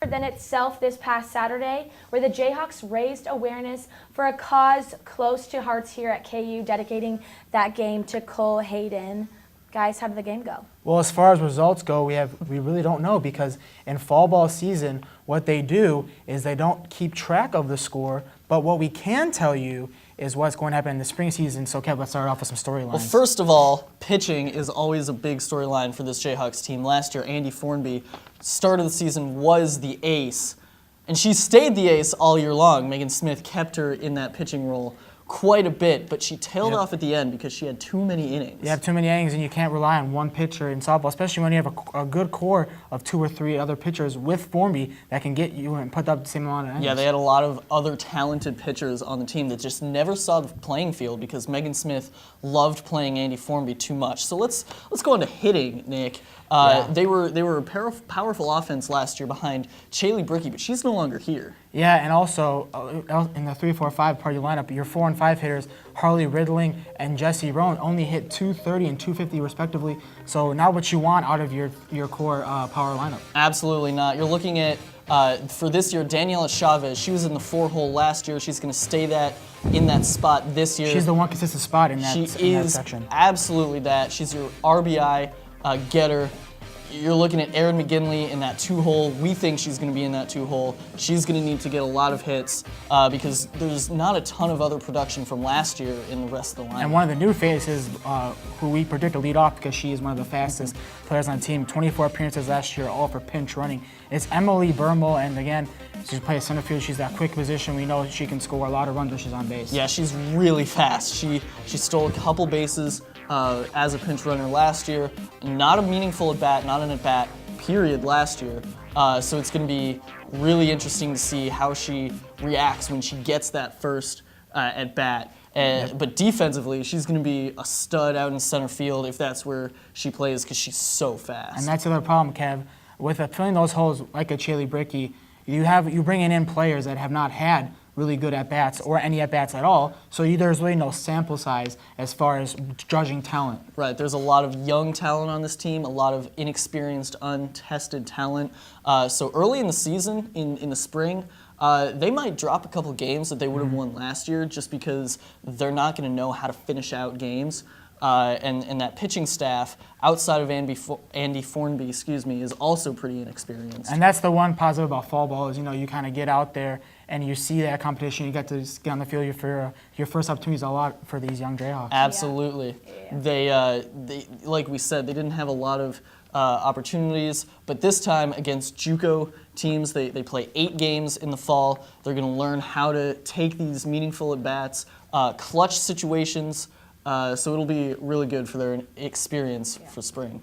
than itself this past Saturday, where the Jayhawks raised awareness for a cause close to hearts here at KU, dedicating that game to Cole Hayden. Guys, how did the game go? Well, as far as results go, we really don't know, because in fall ball season, what they do is they don't keep track of the score, but what we can tell you is what's going to happen in the spring season. So, Kev, let's start off with some storylines. Well, first of all, pitching is always a big storyline for this Jayhawks team. Last year, Andy Formby, start of the season, was the ace, and she stayed the ace all year long. Megan Smith kept her in that pitching role quite a bit, but she tailed off at the end because she had too many innings. You have too many innings, and you can't rely on one pitcher in softball, especially when you have a good core of 2 or 3 other pitchers with Formby that can get you and put up the same amount of innings. Yeah, they had a lot of other talented pitchers on the team that just never saw the playing field because Megan Smith loved playing Andy Formby too much. So let's go into hitting, Nick. They were a powerful offense last year behind Chaley Brickey, but she's no longer here. Yeah, and also in the 3-4-5 part of your lineup, your 4 and 5 hitters, Harley Riddling and Jessie Roan, only hit 230 and 250 respectively. So not what you want out of your core power lineup. Absolutely not. You're looking at for this year, Daniela Chavez. She was in the 4-hole last year. She's going to stay in that spot this year. She's the one consistent spot in that section. She is absolutely that. She's your RBI getter. You're looking at Erin McGinley in that 2-hole. We think she's going to be in that 2-hole. She's going to need to get a lot of hits because there's not a ton of other production from last year in the rest of the line. And one of the new faces who we predict to lead off because she is one of the fastest players on the team, 24 appearances last year, all for pinch running, is Emily Bermel. And again, she plays center field. She's that quick position. We know she can score a lot of runs when she's on base. Yeah, she's really fast. She stole a couple bases as a pinch runner last year. Not a meaningful at-bat, not an at-bat, period, last year. So it's going to be really interesting to see how she reacts when she gets that first at-bat. But defensively, she's going to be a stud out in center field if that's where she plays because she's so fast. And that's the other problem, Kev. With filling those holes like a Chaley Brickey, you bringing in players that have not had really good at-bats or any at-bats at all, so there's really no sample size as far as judging talent. Right, there's a lot of young talent on this team, a lot of inexperienced, untested talent. So early in the season, in the spring, they might drop a couple games that they would have won last year just because they're not going to know how to finish out games. And that pitching staff, outside of Andy Formby, is also pretty inexperienced. And that's the one positive about fall ball is, you kind of get out there and you see that competition. You get to get on the field for your first opportunities a lot for these young Jayhawks. Absolutely. Yeah. They like we said, they didn't have a lot of opportunities, but this time against JUCO teams, they play 8 games in the fall. They're going to learn how to take these meaningful at-bats, clutch situations. So it'll be really good for their experience for spring.